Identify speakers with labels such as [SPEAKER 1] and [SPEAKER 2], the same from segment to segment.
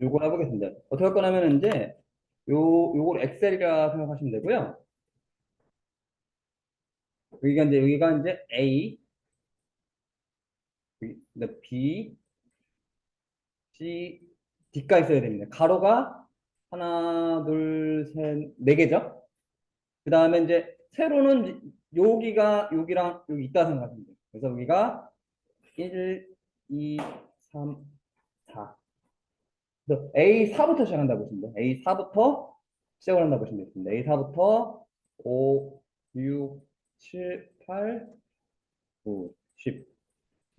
[SPEAKER 1] 요걸 해보겠습니다. 어떻게 할 거냐면 이제 요걸 엑셀이라 생각하시면 되고요. 여기가 이제 A, B, C, D가 있어야 됩니다. 가로가 하나, 둘, 셋, 네 개죠. 그 다음에 이제 세로는 여기가 여기랑 여기 있다 생각하시면 돼요. 그래서 여기가 1, 2, 3, 4. 그래서 A4부터 시작한다고 보시면 돼요. A4부터 시작을 한다고 보시면 되겠습니다. A4부터 5, 6, 7, 8, 9, 10,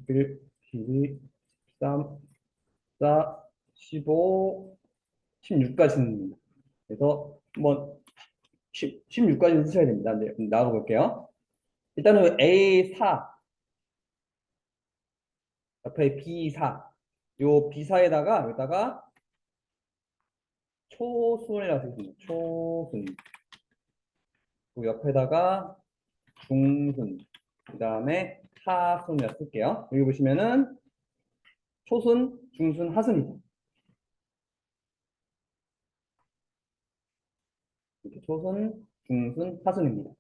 [SPEAKER 1] 11, 12, 13, 14, 15, 16까지 씁니다. 그래서 한번 16까지 쓰셔야 됩니다. 네, 나가 볼게요. 일단은 A4 옆에 B4 요 B4에다가 여기다가 초순이라고 쓰겠습니다. 초순 그 옆에다가 중순 그 다음에 하순이라고 쓸게요. 여기 보시면은 초순, 중순, 하순이죠. 이렇게 초순, 중순, 하순입니다.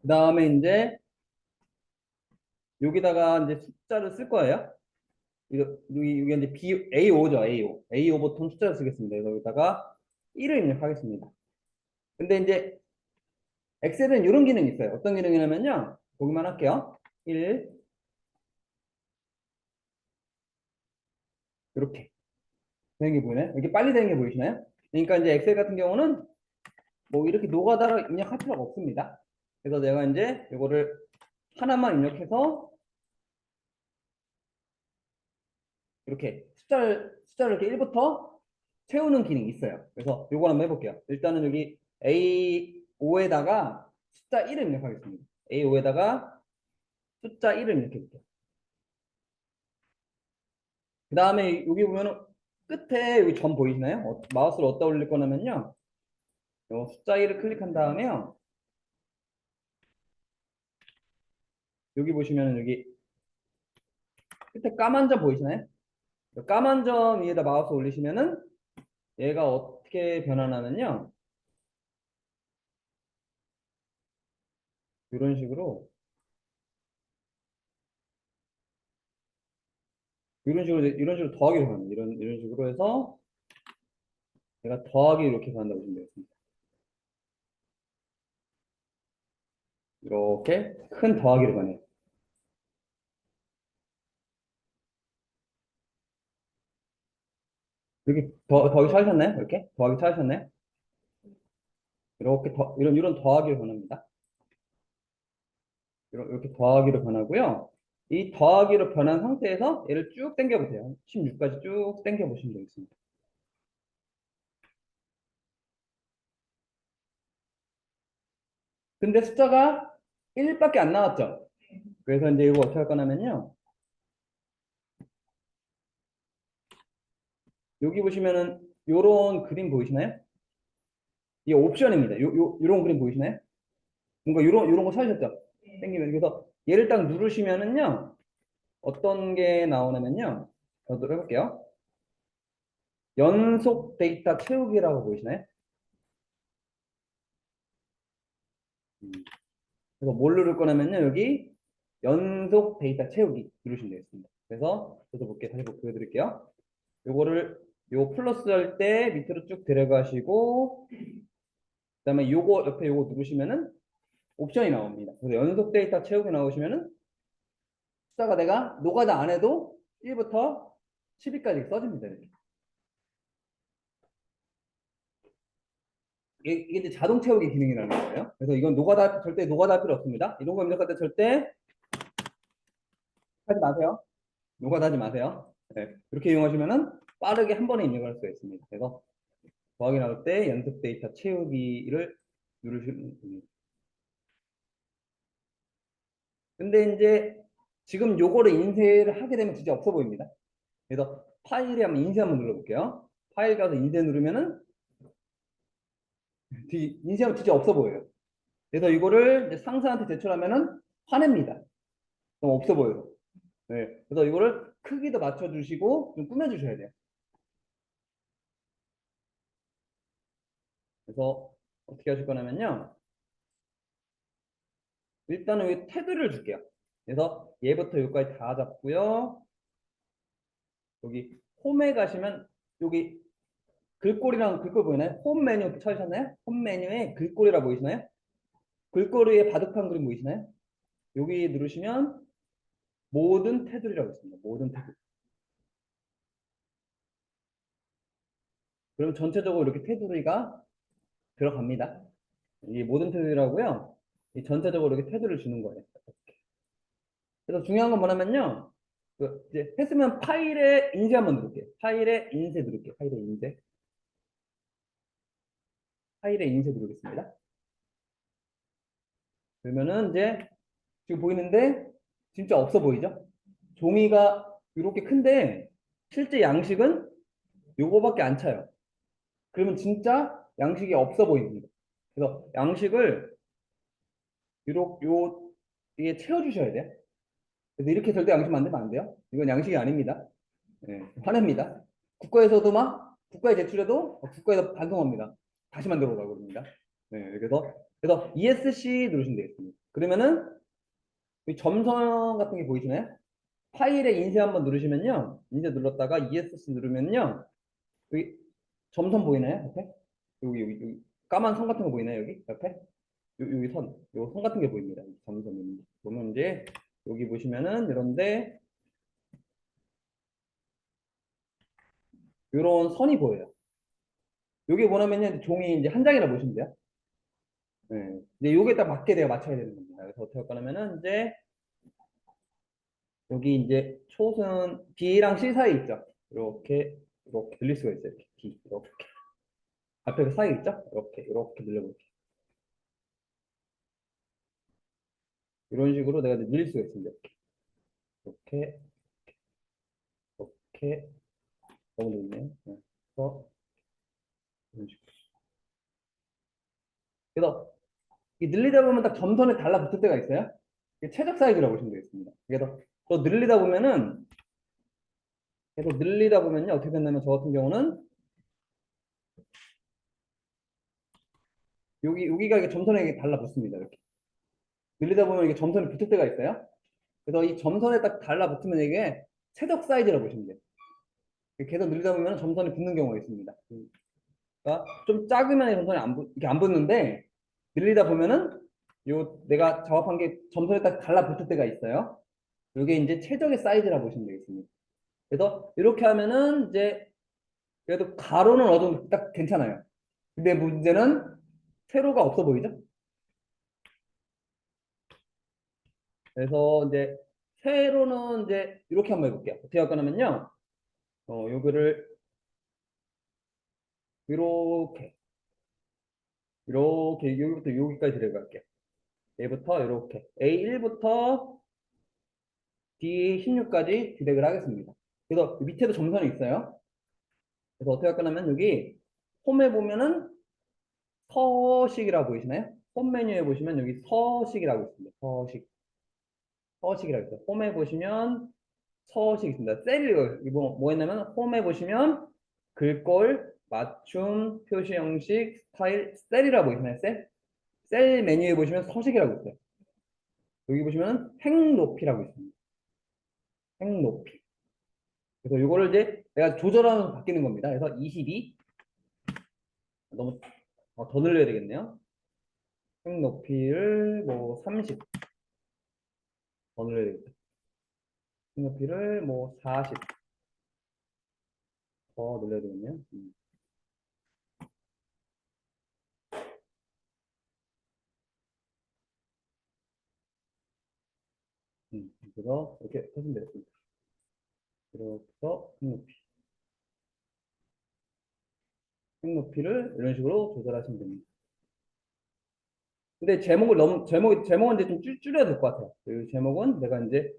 [SPEAKER 1] 그 다음에 이제 여기다가 이제 숫자를 쓸 거예요. 여기 이제 A5죠, A5. A5 보통 숫자를 쓰겠습니다. 그래서 여기다가 1을 입력하겠습니다. 근데 이제 엑셀은 이런 기능이 있어요. 어떤 기능이냐면요. 보기만 할게요. 1, 이렇게 되는 게 보이나요? 이렇게 빨리 되는 게 보이시나요? 그러니까 이제 엑셀 같은 경우는 뭐 이렇게 노가다로 입력할 필요가 없습니다. 그래서 내가 이제 이거를 하나만 입력해서 이렇게 숫자를 이렇게 1부터 채우는 기능이 있어요. 그래서 이걸 한번 해볼게요. 일단은 여기 A5에다가 숫자 1을 입력하겠습니다. A5에다가 숫자 1을 입력해볼게요. 그 다음에 여기 보면은 끝에 여기 점 보이시나요? 마우스를 어디다 올릴 거냐면요. 요 숫자 1을 클릭한 다음에요. 여기 보시면은 여기 끝에 까만 점 보이시나요? 까만 점 위에다 마우스 올리시면은 얘가 어떻게 변하냐면요. 이런 식으로 이런 식으로 더하기로 합니다. 이런 식으로 해서 제가 더하기 이렇게 한다고 보시면 되겠습니다. 이렇게 큰 더하기를 가네요. 여기 더하기 찾으셨나요? 이렇게 더하기 찾으셨나요? 이렇게 이런 더하기를 변합니다. 이렇게 더하기로 변하고요. 이 더하기로 변한 상태에서 얘를 쭉 당겨 보세요. 16까지 쭉 당겨 보시면 되겠습니다. 근데 숫자가 1밖에 안 나왔죠. 그래서 이제 이거 어떻게 할 거냐면요. 여기 보시면은 요런 그림 보이시나요? 이게 옵션입니다. 요런 그림 보이시나요? 뭔가 요런 거 찾으셨죠? 땡기면 그래서 얘를 딱 누르시면은요. 어떤 게 나오냐면요. 저도 해볼게요. 연속 데이터 채우기라고 보이시나요? 음, 그래서 뭘 누를 거냐면요. 여기 연속 데이터 채우기 누르시면 되겠습니다. 그래서 저도 볼게요. 다시 보여드릴게요. 요거를 요 플러스 할 때 밑으로 쭉 데려가시고 그다음에 요거 옆에 요거 누르시면은 옵션이 나옵니다. 그래서 연속 데이터 채우기 나오시면은 숫자가 내가 노가다 안 해도 1부터 10위까지 써집니다. 이렇게. 이게 이제 자동 채우기 기능이라는 거예요. 그래서 이건 절대 노가다 할 필요 없습니다. 이런 거 입력할 때 절대 하지 마세요. 노가다 하지 마세요. 네. 이렇게 이용하시면은 빠르게 한 번에 입력할 수가 있습니다. 그래서 더하기 나올 때 연속 데이터 채우기를 누르시면 됩니다. 근데 이제 지금 요거를 인쇄를 하게 되면 진짜 없어 보입니다. 그래서 파일에 한번 인쇄 한번 눌러볼게요. 파일 가서 인쇄 누르면은 인쇄하면 진짜 없어 보여요. 그래서 이거를 이제 상사한테 제출하면은 화냅니다. 너무 없어 보여서. 네. 그래서 이거를 크기도 맞춰주시고 좀 꾸며주셔야 돼요. 그래서 어떻게 하실 거냐면요. 일단은 여기 테두리를 줄게요. 그래서 얘부터 여기까지 다 잡고요. 여기 홈에 가시면 여기 글꼴이랑 글꼴 보이나요? 홈 메뉴 찾으셨나요? 홈 메뉴에 글꼴이라 보이시나요? 글꼴 위에 바둑판 그림 보이시나요? 여기 누르시면 모든 테두리라고 있습니다. 모든 테두리. 그럼 전체적으로 이렇게 테두리가 들어갑니다. 이 모든 테두리라고요. 이 전체적으로 이렇게 테두리를 주는 거예요. 그래서 중요한 건 뭐냐면요. 그 이제 했으면 파일에 인쇄 한번 누를게요. 파일에 인쇄 누를게요. 파일에 인쇄. 파일에 인쇄 누르겠습니다. 그러면은 이제 지금 보이는데 진짜 없어 보이죠? 종이가 이렇게 큰데 실제 양식은 요거밖에 안 차요. 그러면 진짜 양식이 없어 보입니다. 그래서 양식을 요렇게 이게 채워주셔야 돼요. 그래서 이렇게 절대 양식 만들면 안 돼요. 이건 양식이 아닙니다. 네, 화냅니다. 국가에서도 막 국가에 제출해도 국가에서 반성합니다. 다시 만들어 오라고 그럽니다. 네, 그래서 ESC 누르시면 되겠습니다. 그러면은 이 점선 같은 게 보이시나요? 파일에 인쇄 한번 누르시면요. 인쇄 눌렀다가 ESC 누르면요. 여기 점선 보이나요? 옆에? 여기 까만 선 같은 거 보이나요? 여기 옆에? 여기 선, 요 선 같은 게 보입니다. 점선이. 보면 이제 여기 보시면은 이런데 이런 선이 보여요. 요게 뭐냐면요. 종이 이제 한 장이라 보시면 돼요. 네. 이제 요게 딱 맞게 내가 맞춰야 되는 겁니다. 그래서 어떻게 할 거냐면은 이제 여기 이제 초선 B랑 C 사이 있죠. 이렇게 늘릴 수가 있어요. 이렇게 B 이렇게 앞에 그 사이 있죠? 이렇게 늘려볼게요. 이런 식으로 내가 이제 늘릴 수가 있습니다. 이렇게 이렇게 너무 늦네요. 네. 그래서 이런 식으로. 그래서 이 늘리다 보면 딱 점선에 달라붙을 때가 있어요. 이게 최적 사이즈라고 보시면 되겠습니다. 그래서 또 늘리다 보면은 계속 늘리다 보면요 어떻게 된다면 저 같은 경우는 여기가 이게 점선에 이게 달라붙습니다. 이렇게 늘리다 보면 이게 점선이 붙을 때가 있어요. 그래서 이 점선에 딱 달라붙으면 이게 최적 사이즈라고 보시면 돼요. 계속 늘리다 보면 점선이 붙는 경우가 있습니다. 그러니까 좀 작으면 점선이 이렇게 안 붙는데 늘리다 보면은 요 내가 작업한 게 점선에 딱 달라붙을 때가 있어요. 이게 이제 최적의 사이즈라 보시면 되겠습니다. 그래서 이렇게 하면은 이제 그래도 가로는 어느 정도 딱 괜찮아요. 근데 문제는 세로가 없어 보이죠? 그래서 이제 세로는 이제 이렇게 한번 해볼게요. 어떻게 할 거냐면요. 요거를 이렇게 여기부터 여기까지 데려갈게요. 얘부터 이렇게 A1부터 D16까지 디렉을 하겠습니다. 그래서 밑에도 점선이 있어요. 그래서 어떻게 할 거냐면 여기 홈에 보면은 서식이라고 보이시나요? 홈 메뉴에 보시면 여기 서식이라고 있습니다. 서식이라고 있어요. 홈에 보시면 서식이 있습니다. 셀이 뭐 했냐면 홈에 보시면 글꼴, 맞춤, 표시 형식, 스타일, 셀이라고 보이시나요? 셀 메뉴에 보시면 서식이라고 있어요. 여기 보시면 행 높이라고 있습니다. 행 높이. 그래서 이거를 이제 내가 조절하면서 바뀌는 겁니다. 그래서 22 너무 더 늘려야 되겠네요. 행 높이를 뭐 30 더 늘려야 되겠다. 행 높이를 뭐 40 더 늘려야 되겠네요. 그래서 이렇게 하시면 되겠습니다. 이렇게 해서 행 높이를 이런 식으로 조절하시면 됩니다. 근데 제목은 이제 좀 줄여야 될 것 같아요. 이 제목은 내가 이제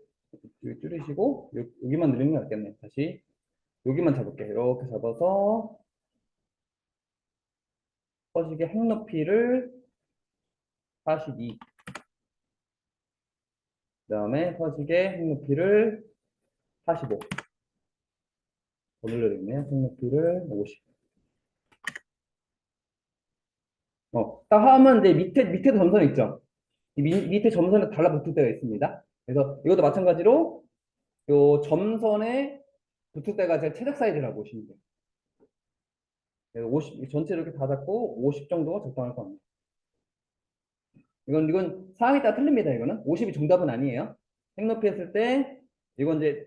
[SPEAKER 1] 줄이시고 여기만 늘리는 게 낫겠네. 다시 여기만 잡을게요. 이렇게 잡아서 서식의 행 높이를 42. 그 다음에 서식의 색높이를 45. 더 늘려야겠네요. 색높이를 50. 딱 하면 이제 밑에 점선 있죠? 이 밑에 점선에 달라붙을 때가 있습니다. 그래서 이것도 마찬가지로 요 점선에 붙을 때가 제 최적 사이즈라고 보시면 돼요. 그래서 50, 전체를 이렇게 다 잡고 50 정도가 적당할 것 같네요. 이건 상황에 따라 틀립니다. 이거는 50이 정답은 아니에요. 색높이 했을 때 이건 이제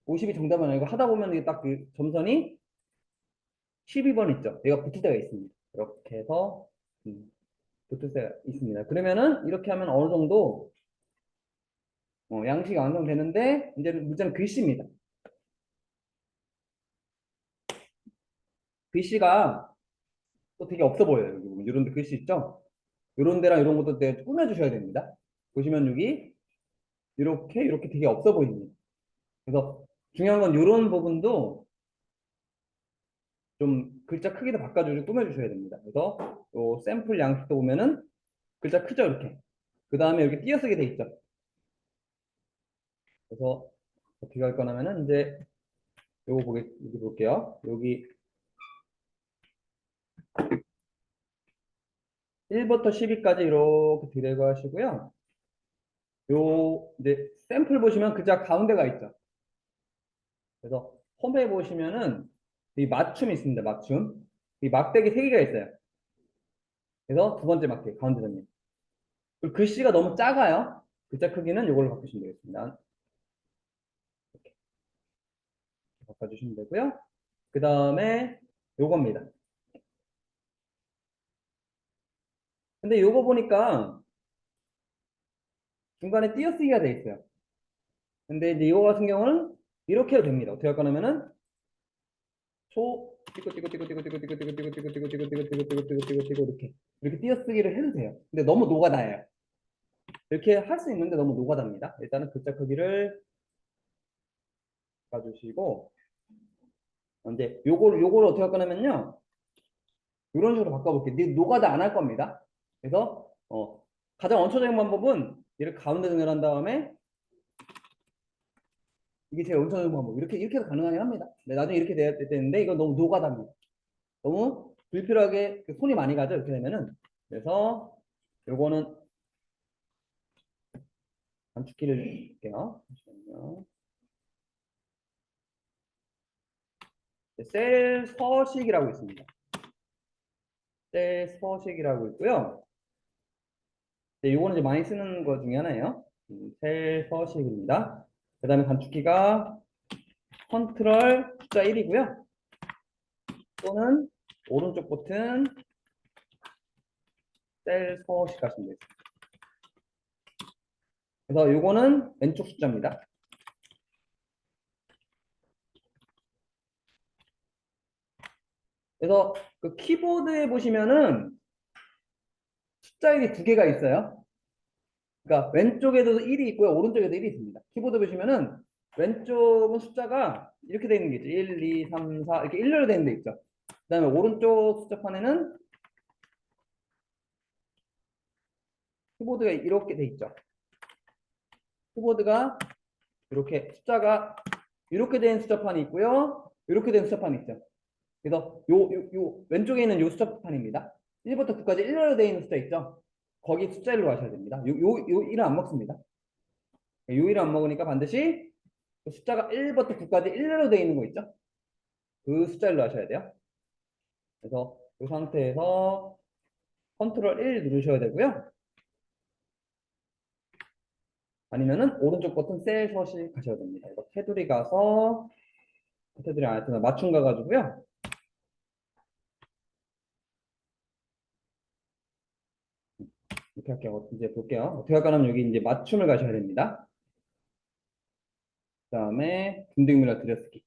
[SPEAKER 1] 50이 정답은 아니고 하다 보면 이게 딱 그 점선이 12번 있죠. 얘가 붙을 때가 있습니다. 이렇게 해서 붙을 때가 있습니다. 그러면은 이렇게 하면 어느 정도 양식이 완성되는데 이제는 문제는 글씨입니다. 글씨가 또 되게 없어 보여요. 여기 보면 이런 데 글씨 있죠? 이런 데랑 이런 것도 되게 꾸며주셔야 됩니다. 보시면 여기 이렇게 되게 없어 보입니다. 그래서 중요한 건 이런 부분도 좀 글자 크기도 바꿔주고 꾸며주셔야 됩니다. 그래서 요 샘플 양식도 보면은 글자 크죠? 이렇게. 그 다음에 여기 띄어쓰기 돼 있죠? 그래서 어떻게 할 거냐면은 이제 요거 여기 볼게요. 여기 1부터 12까지 이렇게 드래그 하시고요. 요 이제 샘플 보시면 글자 가운데가 있죠. 그래서 홈에 보시면은 이 맞춤이 있습니다. 맞춤. 이 막대기 3개가 있어요. 그래서 두 번째 막대기 가운데 잡니다. 그리고 글씨가 너무 작아요. 글자 크기는 이걸로 바꾸시면 되겠습니다. 이렇게 바꿔주시면 되고요. 그 다음에 요겁니다. 근데 요거 보니까 중간에 띄어쓰기가 돼 있어요. 근데 이제 이거 같은 경우는 이렇게 해도 됩니다. 어떻게 할 거냐면은 초 띠고 이렇게 띄어쓰기를 해도 돼요. 근데 너무 노가다예요. 이렇게 할 수 있는데 너무 노가다입니다. 일단은 글자 크기를 봐주시고 이제 요걸 어떻게 할 거냐면요. 이런 식으로 바꿔볼게요. 근데 노가다 안 할 겁니다. 그래서 가장 원초적인 방법은 얘를 가운데 정렬한 다음에 이게 제일 원초적인 방법. 이렇게 해도 가능하긴 합니다. 네, 나중에 이렇게 돼야 되는데 이건 너무 노가다입니다. 너무 불필요하게 손이 많이 가죠. 이렇게 되면은. 그래서 요거는 단축키를 줄게요. 잠시만요. 셀 서식이라고 있습니다. 셀 서식이라고 있고요. 네, 요거는 이제 많이 쓰는 것 중에 하나예요. 셀 서식입니다. 그 다음에 단축키가 컨트롤 숫자 1이고요. 또는 오른쪽 버튼 셀 서식 하시면 돼요. 그래서 요거는 왼쪽 숫자입니다. 그래서 그 키보드에 보시면은 숫자 1이 두 개가 있어요. 그러니까 왼쪽에도 1이 있고요. 오른쪽에도 1이 있습니다. 키보드 보시면은 왼쪽은 숫자가 이렇게 되어 있는 게 있죠. 1, 2, 3, 4 이렇게 일렬로 되어 있는 데 있죠. 그 다음에 오른쪽 숫자판에는 키보드가 이렇게 돼 있죠. 키보드가 이렇게 숫자가 이렇게 된 숫자판이 있고요. 이렇게 된 숫자판이 있죠. 그래서 요 왼쪽에 있는 요 숫자판입니다. 1부터 9까지 일렬로 되어 있는 숫자 있죠. 거기 숫자 1로 하셔야 됩니다. 요 1은 안 먹습니다. 요 1은 안 먹으니까 반드시 그 숫자가 1부터 9까지 일렬로 되어 있는 거 있죠. 그 숫자 1로 하셔야 돼요. 그래서 이 상태에서 컨트롤 1 누르셔야 되고요. 아니면은 오른쪽 버튼 셀 서식 가셔야 됩니다. 이거 테두리 가서 테두리 안에 맞춤 가가지고요. 이렇게 할게요. 이제 볼게요. 어떻게 할까 하면 여기 이제 맞춤을 가셔야 됩니다. 그 다음에 군등밀러 들여쓰기.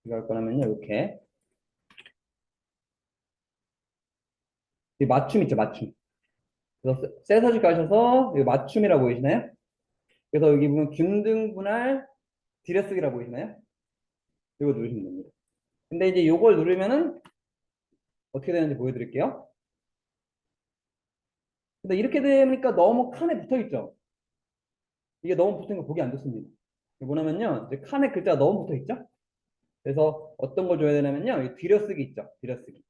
[SPEAKER 1] 이거 할 거냐면요. 이렇게. 이 맞춤 있죠. 맞춤. 그래서 셀 서식 가셔서 여기 맞춤이라고 보이시나요? 그래서 여기 보면 균등 분할 들여쓰기라고 보이시나요? 이거 누르시면 됩니다. 근데 이제 이걸 누르면은 어떻게 되는지 보여드릴게요. 근데 이렇게 되니까 너무 칸에 붙어 있죠. 이게 너무 붙은 거 보기 안 좋습니다. 이게 뭐냐면요, 이제 칸에 글자가 너무 붙어 있죠. 그래서 어떤 걸 줘야 되냐면요, 이 들여쓰기 있죠. 들여쓰기.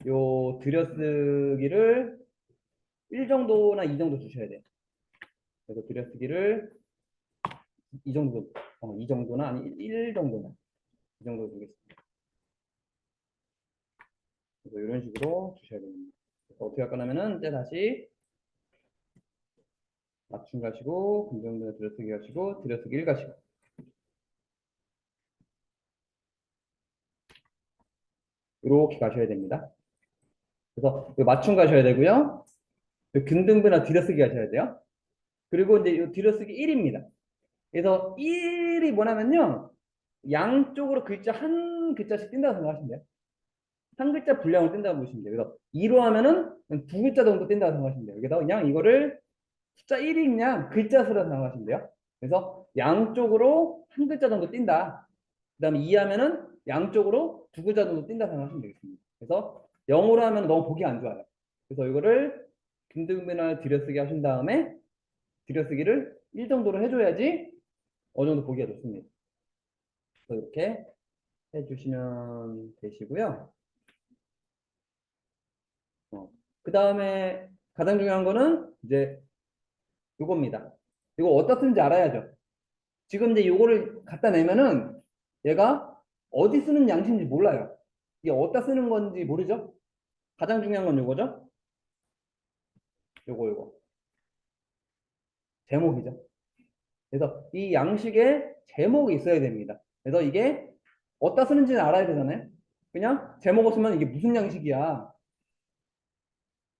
[SPEAKER 1] 요 들여쓰기를 1 정도나 2 정도 주셔야 돼요. 그래서 들여쓰기를 이 정도, 이 정도나 아니 1 정도나 이 정도 주겠습니다. 그래서 이런 식으로 주셔야 됩니다. 그래서 어떻게 할 거냐면은 이제 다시 맞춤 가시고 긍정문자 들여쓰기 가시고 들여쓰기 1 가시고 이렇게 가셔야 됩니다. 그래서 맞춤 가셔야 되고요. 근등변화 들여쓰기 하셔야 돼요. 그리고 이제 이 들여쓰기 1입니다. 그래서 1이 뭐냐면요. 양쪽으로 글자 한 글자씩 띈다고 생각하시면 돼요. 한 글자 분량을 띈다고 보시면 돼요. 그래서 2로 하면은 두 글자 정도 띈다고 생각하시면 돼요. 그래서 그냥 이거를 숫자 1이 그냥 글자 수라 생각하시면 돼요. 그래서 양쪽으로 한 글자 정도 띈다. 그 다음에 2 하면은 양쪽으로 두 글자 정도 띈다 생각하시면 되겠습니다. 그래서 0으로 하면 너무 보기 안 좋아요. 그래서 이거를 근등변화를 들여쓰기 하신 다음에 들여쓰기를 1 정도로 해줘야지 어느 정도 보기가 좋습니다. 그래서 이렇게 해주시면 되시고요. 그 다음에 가장 중요한 거는 이제 요겁니다. 이거 어디다 쓰는지 알아야죠. 지금 이제 요거를 갖다 내면은 얘가 어디 쓰는 양식인지 몰라요. 이게 어디다 쓰는 건지 모르죠? 가장 중요한 건 요거죠? 요거. 제목이죠. 그래서 이 양식에 제목이 있어야 됩니다. 그래서 이게 어디다 쓰는지는 알아야 되잖아요. 그냥 제목 없으면 이게 무슨 양식이야.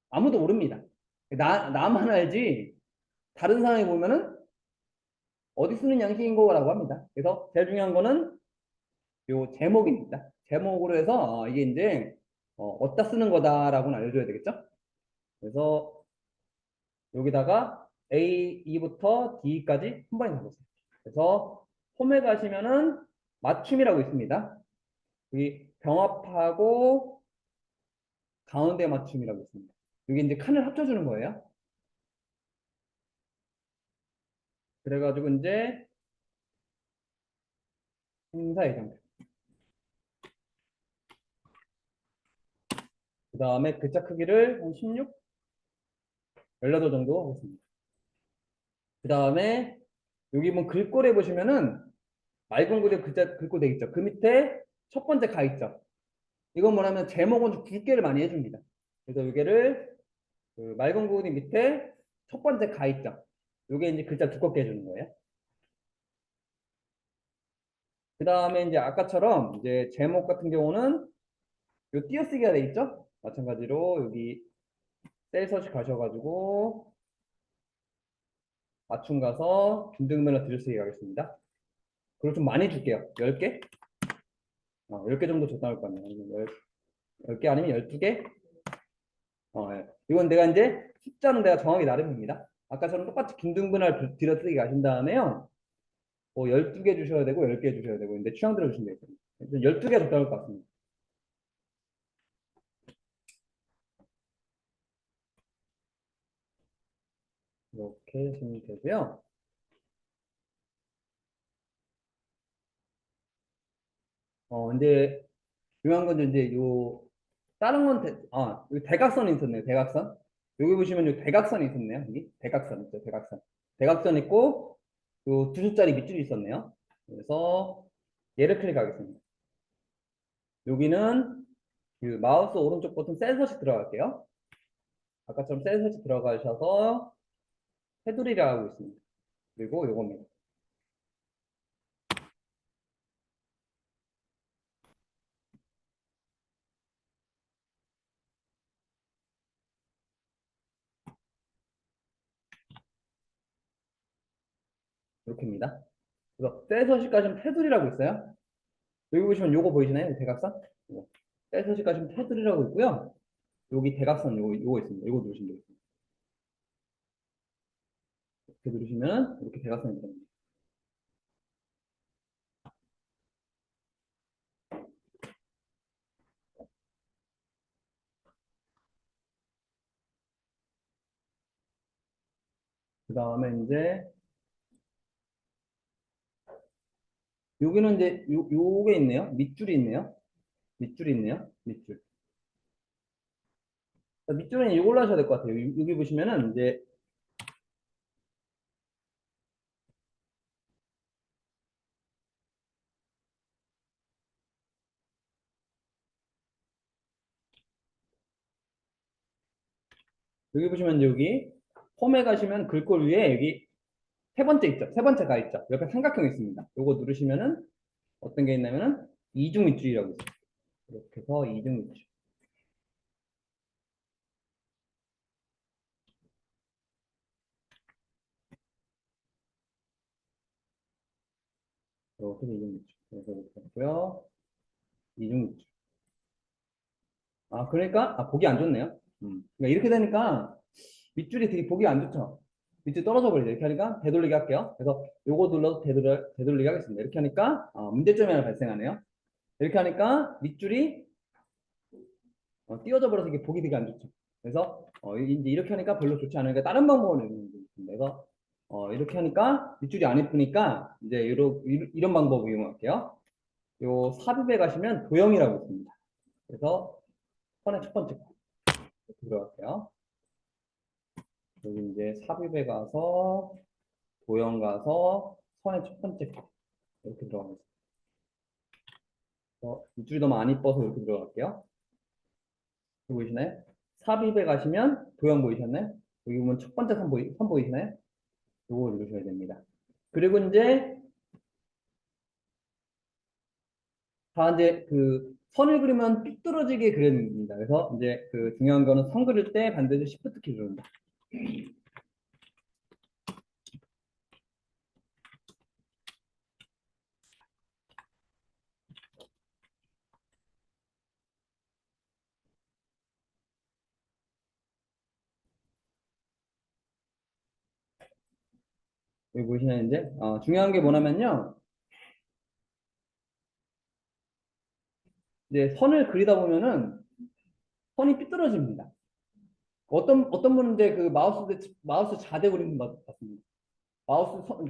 [SPEAKER 1] 아무도 모릅니다. 나만 알지 다른 사람이 보면은 어디 쓰는 양식인 거라고 합니다. 그래서 제일 중요한 거는 요 제목입니다. 제목으로 해서 이게 이제 어디다 쓰는 거다라고는 알려줘야 되겠죠? 그래서 여기다가 A, E부터 D까지 한 번에 잡으세요. 그래서 홈에 가시면은 맞춤이라고 있습니다. 여기 병합하고 가운데 맞춤이라고 있습니다. 여기 이제 칸을 합쳐주는 거예요. 그래가지고 이제 행사 예정표. 그 다음에 글자 크기를 한 16, 18 정도 하겠습니다. 그 다음에 여기 뭐 글꼴에 보시면은 맑은 글에 글자 글꼴 되겠죠. 그 밑에 첫 번째 가 있죠. 이건 뭐냐면 제목은 좀 굵게를 많이 해줍니다. 그래서 여기를 그 맑은 글이 밑에 첫 번째 가 있죠. 요게 이제 글자 두껍게 해주는 거예요. 그 다음에 이제 아까처럼 이제 제목 같은 경우는 요 띄어쓰기가 돼 있죠. 마찬가지로 여기 셀 서식 가셔가지고 맞춤 가서 빈등면허 들여쓰기 가겠습니다. 그걸 좀 많이 줄게요. 10개? 10개 정도 적당할 것 같네요. 10개 아니면 12개? 예. 이건 내가 이제 숫자는 내가 정하게 나름입니다. 아까처럼 똑같이 빈등분할 들여쓰기 가신 다음에요. 12개 주셔야 되고 10개 주셔야 되고 근데 취향 들어 주시면 되겠습니다. 12개 적당할 것 같습니다. 이렇게 하시면 되고요. 근데 중요한 건 이제 요 다른 건 여기 대각선이 있었네요. 대각선. 여기 보시면 요 대각선이 있었네요. 여기 대각선 있죠. 대각선. 대각선 있고 요 두 줄짜리 밑줄이 있었네요. 그래서 얘를 클릭하겠습니다. 여기는 그 마우스 오른쪽 버튼 셀 서식 들어갈게요. 아까처럼 셀 서식 들어가셔서 테두리를 하고 있습니다. 그리고 요겁니다. 이렇게입니다. 그래서 셀 서식까지는 테두리라고 있어요. 여기 보시면 요거 보이시나요? 대각선? 셀 서식까지는 테두리라고 있고요. 여기 대각선 요거 있습니다. 요거 누르시면 되겠습니다. 이렇게 누르시면 이렇게 대각선이 됩니다. 그 다음에 이제 여기는 이제 요게 있네요. 밑줄이 있네요. 밑줄이 있네요. 밑줄. 밑줄은 이걸로 하셔야 될 것 같아요. 여기 보시면은 이제 여기 보시면 이제 여기 홈에 가시면 글꼴 위에 여기 세 번째 있죠. 세 번째 가 있죠. 옆에 삼각형 있습니다. 요거 누르시면은 어떤 게 있냐면은 이중 밑줄이라고 있어요. 이렇게 해서 이중 밑줄. 이렇게 이중 밑줄. 그래서 이렇게 했고요. 이중 밑줄. 아, 그러니까 보기 안 좋네요. 그러니까 이렇게 되니까 밑줄이 되게 보기 안 좋죠. 밑줄 떨어져 버리죠. 이렇게 하니까 되돌리기 할게요. 그래서 요거 눌러서 되돌리기 하겠습니다. 이렇게 하니까 문제점이 하나 발생하네요. 이렇게 하니까 밑줄이 띄어져 버려서 이게 보기 되게 안 좋죠. 그래서 이제 이렇게 하니까 별로 좋지 않으니까 다른 방법을 내는 있습니다. 그래서 이렇게 하니까 밑줄이 안 예쁘니까 이제 이런 방법 이용할게요. 요 삽입에 가시면 도형이라고 있습니다. 그래서 선의 첫 번째 거 이렇게 들어갈게요. 여기 이제 삽입에 가서 도형 가서 선의 첫 번째 거 이렇게 들어가겠습니다. 밑줄이 너무 안 이뻐서 이렇게 들어갈게요. 여기 보이시나요? 삽입에 가시면 도형 보이셨나요? 여기 보면 첫 번째 선 보이시나요? 요거 누르셔야 됩니다. 그리고 이제 다 이제 그 선을 그리면 삐뚤어지게 그려야 됩니다. 그래서 이제 그 중요한 거는 선 그릴 때 반드시 Shift 키 누른다. 여기 보시면 이제 중요한 게 뭐냐면요. 이제 선을 그리다 보면은 선이 삐뚤어집니다. 어떤 분은 이제 그 마우스 자대 그리는 것 같습니다.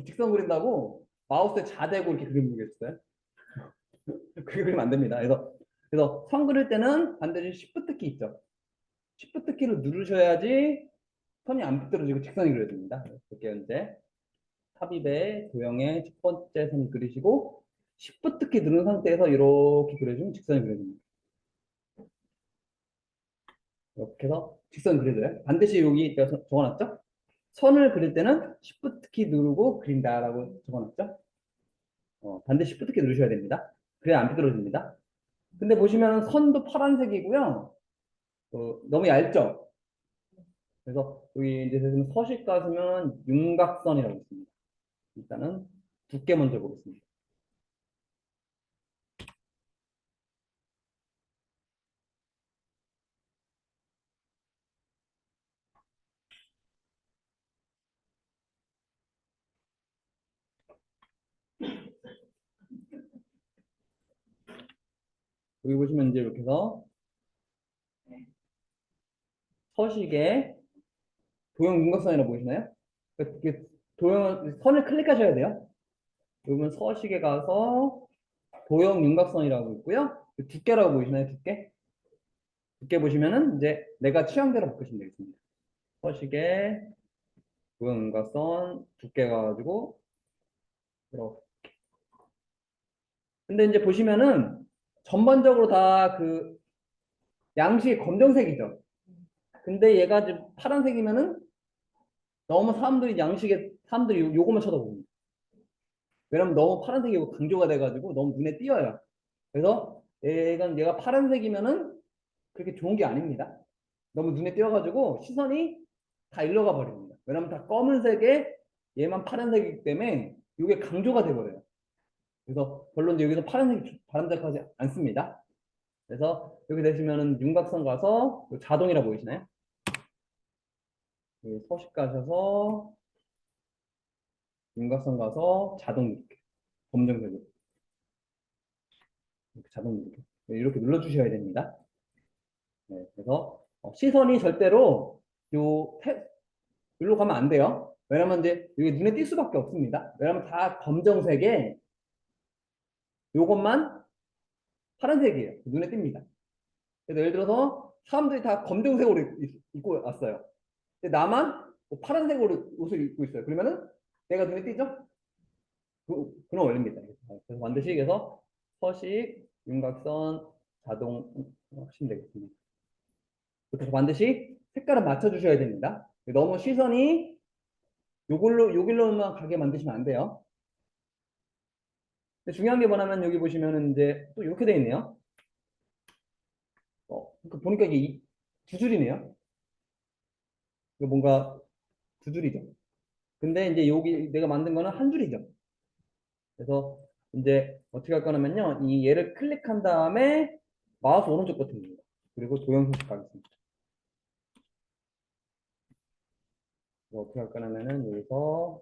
[SPEAKER 1] 직선 그린다고 마우스에 자대고 이렇게 그리는 게 있어요. 그게 그리면 안 됩니다. 그래서 선 그릴 때는 반드시 Shift 키 있죠. Shift 키를 누르셔야지 선이 안 삐뚤어지고 직선이 그려집니다. 이렇게 이제 삽입에 도형의 첫 번째 선 그리시고 Shift 키 누른 상태에서 이렇게 그려주면 직선이 그려집니다. 이렇게 해서 직선 그려줘요. 반드시 여기 제가 적어놨죠? 선을 그릴 때는 Shift 키 누르고 그린다라고 적어놨죠? 반드시 Shift 키 누르셔야 됩니다. 그래야 안 삐뚤어집니다. 근데 보시면 선도 파란색이고요. 너무 얇죠? 그래서 여기 이제 서식 가시면 윤곽선이라고 있습니다. 일단은 두께 먼저 보겠습니다. 여기 보시면 이제 이렇게 해서 서식에 도형 윤곽선이라고 보이시나요? 선을 클릭하셔야 돼요. 그러면 서식에 가서 도형 윤곽선이라고 있고요. 두께라고 보이시나요? 두께? 두께 보시면은 이제 내가 취향대로 바꾸시면 되겠습니다. 서식에 도형 윤곽선 두께 가지고 이렇게. 근데 이제 보시면은 전반적으로 다 그 양식이 검정색이죠. 근데 얘가 지금 파란색이면은 너무 사람들이 요거만 쳐다봅니다. 왜냐면 너무 파란색이고 강조가 돼가지고 너무 눈에 띄어요. 그래서 얘가 파란색이면은 그렇게 좋은 게 아닙니다. 너무 눈에 띄어가지고 시선이 다 일로 가 버립니다. 왜냐면 다 검은색에 얘만 파란색이기 때문에 이게 강조가 돼버려요. 그래서 별로 이제 여기서 파란색이 바람직하지 않습니다. 그래서 여기 되시면은 윤곽선 가서 자동이라 보이시나요? 여기 서식 가셔서 윤곽선 가서 자동 이렇게 검정색으로 이렇게 자동 이렇게 눌러주셔야 됩니다. 네, 그래서 시선이 절대로 요 일로 가면 안 돼요. 왜냐면 이제 이게 눈에 띌 수밖에 없습니다. 왜냐면 다 검정색에 요것만 파란색이에요. 눈에 띕니다. 그래서 예를 들어서 사람들이 다 검정색으로 입고 왔어요. 근데 나만 뭐 파란색으로 옷을 입고 있어요. 그러면은 내가 눈에 띄죠? 그런 원리입니다. 그래서 반드시 그래서 서식, 윤곽선, 자동 하시면 되겠습니다. 그래서 반드시 색깔을 맞춰주셔야 됩니다. 너무 시선이 요길로만 가게 만드시면 안 돼요. 근데 중요한 게 뭐냐면 여기 보시면은 이제 또 이렇게 돼 있네요. 그러니까 보니까 이게 두 줄이네요. 이거 뭔가 두 줄이죠. 근데 이제 여기 내가 만든 거는 한 줄이죠. 그래서 이제 어떻게 할 거냐면요. 이 얘를 클릭한 다음에 마우스 오른쪽 버튼입니다. 그리고 도형소식 가겠습니다. 어떻게 할 거냐면은 여기서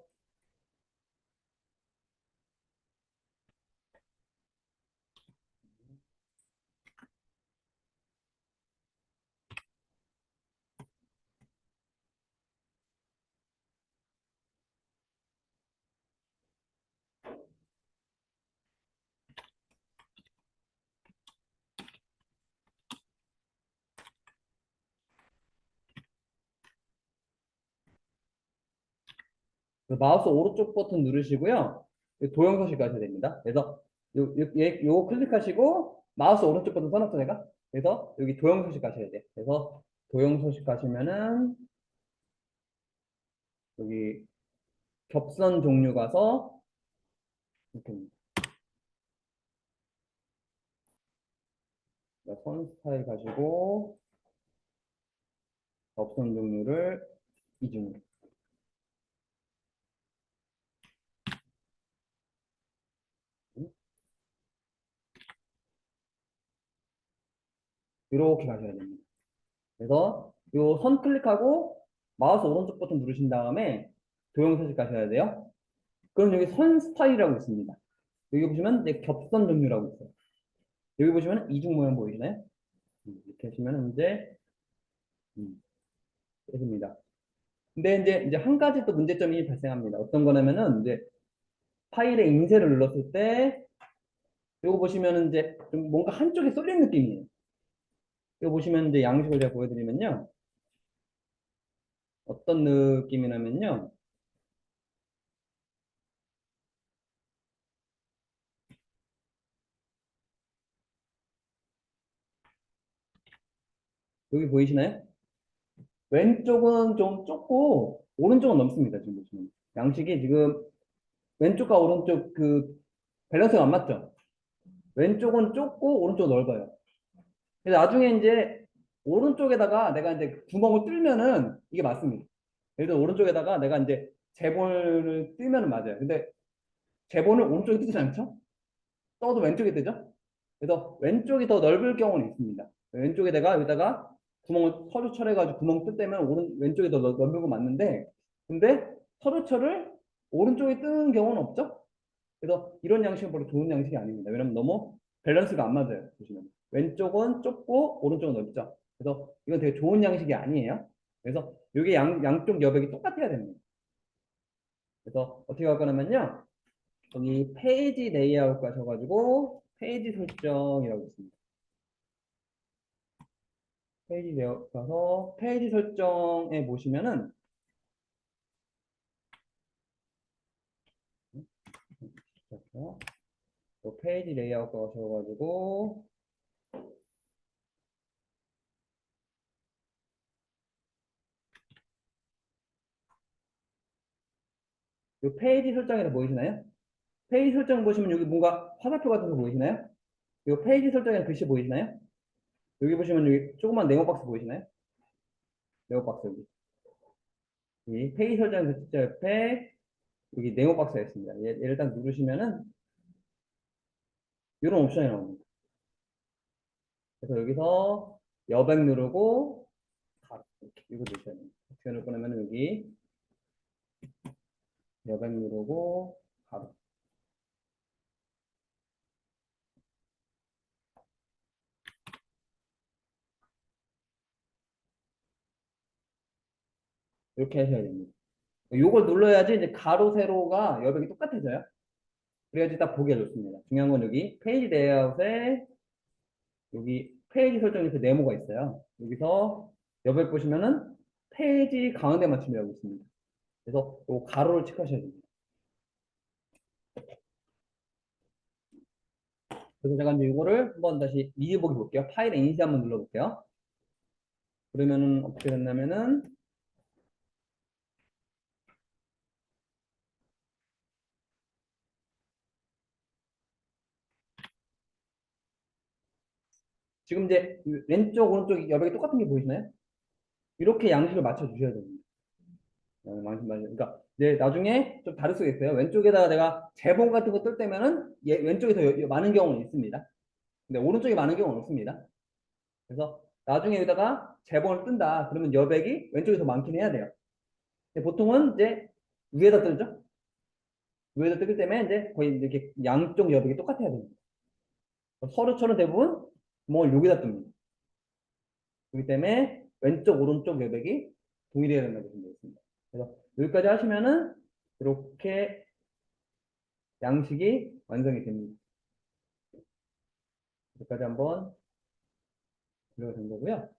[SPEAKER 1] 그 마우스 오른쪽 버튼 누르시고요. 도형서식 가셔야 됩니다. 그래서 요 클릭하시고 마우스 오른쪽 버튼 써놨죠, 내가? 그래서 여기 도형서식 가셔야 돼요. 그래서 도형서식 가시면은 여기 겹선 종류 가서 이렇게 선 스타일 가지고 겹선 종류를 이중으로 이렇게 가셔야 됩니다. 그래서 요 선 클릭하고 마우스 오른쪽 버튼 누르신 다음에 도형서식 가셔야 돼요. 그럼 여기 선 스타일이라고 있습니다. 여기 보시면 이제 겹선 종류라고 있어요. 여기 보시면 이중 모양 보이시나요? 이렇게 하시면 이제 됩니다. 근데 이제 한 가지 또 문제점이 발생합니다. 어떤 거냐면은 이제 파일에 인쇄를 눌렀을 때 이거 보시면 이제 좀 뭔가 한쪽에 쏠린 느낌이에요. 이거 보시면 이제 양식을 제가 보여드리면요. 어떤 느낌이냐면요. 여기 보이시나요? 왼쪽은 좀 좁고 오른쪽은 넓습니다. 지금 보시면 양식이 지금 왼쪽과 오른쪽 그 밸런스가 안 맞죠? 왼쪽은 좁고 오른쪽은 넓어요. 그래서 나중에 이제 오른쪽에다가 내가 이제 구멍을 뚫면은 이게 맞습니다. 예를 들어 오른쪽에다가 내가 이제 제본을 뚫면은 맞아요. 근데 제본을 오른쪽에 뜨지 않죠? 떠도 왼쪽에 뜨죠? 그래서 왼쪽이 더 넓을 경우는 있습니다. 왼쪽에 내가 여기다가 구멍을 서류철해가지고 구멍 뜰 때면 왼쪽이 더 넓은 건 맞는데 근데 서류철을 오른쪽에 뜨는 경우는 없죠? 그래서 이런 양식은 별로 좋은 양식이 아닙니다. 왜냐면 너무 밸런스가 안 맞아요. 보시면. 왼쪽은 좁고 오른쪽은 넓죠. 그래서 이건 되게 좋은 양식이 아니에요. 그래서 이게 양쪽 여백이 똑같아야 됩니다. 그래서 어떻게 할 거냐면요. 여기 페이지 레이아웃 가셔가지고 페이지 설정이라고 있습니다. 페이지 레이아웃 가서 페이지 설정에 보시면은 페이지 레이아웃 가셔가지고 이 페이지 설정에서 보이시나요? 페이지 설정 보시면 여기 뭔가 화살표 같은 거 보이시나요? 이 페이지 설정에 글씨 보이시나요? 여기 보시면 여기 조그만 네모 박스 보이시나요? 네모 박스 여기. 이 페이지 설정 글자 옆에 여기 네모 박스가 있습니다. 얘를 딱 누르시면은 이런 옵션이 나옵니다. 그래서 여기서 여백 누르고 가로 이렇게 이거 누르셔야 됩니다. 어떻게 누를 거냐면 여기 여백 누르고 가로 이렇게 하셔야 됩니다. 요걸 눌러야지 이제 가로, 세로가 여백이 똑같아져요. 그래야지 딱 보기가 좋습니다. 중요한 건 여기 페이지 레이아웃에 여기 페이지 설정에서 네모가 있어요. 여기서 여백 보시면은 페이지 가운데 맞춤이라고 있습니다. 그래서 요 가로를 체크하셔야 됩니다. 그래서 제가 이제 이거를 한번 다시 리뷰 보기 볼게요. 파일에 인시 한번 눌러볼게요. 그러면은 어떻게 됐냐면은 지금 이제 왼쪽 오른쪽 여백이 똑같은 게 보이시나요? 이렇게 양식을 맞춰 주셔야 됩니다. 그러니까 이제 나중에 좀 다를 수가 있어요. 왼쪽에다가 내가 재봉 같은 거 뜰 때면은 왼쪽이 더 많은 경우는 있습니다. 근데 오른쪽이 많은 경우는 없습니다. 그래서 나중에 여기다가 재봉을 뜬다. 그러면 여백이 왼쪽이 더 많긴 해야 돼요. 근데 보통은 이제 위에다 뜨죠. 위에다 뜨기 때문에 이제 거의 이렇게 양쪽 여백이 똑같아야 됩니다. 서류처럼 대부분 구멍을 여기다 뜹니다. 그렇기 때문에 왼쪽 오른쪽 여백이 동일해야 된다고 보시면 되겠습니다. 그래서 여기까지 하시면은 이렇게 양식이 완성이 됩니다. 여기까지 한번 들어가 된 거고요.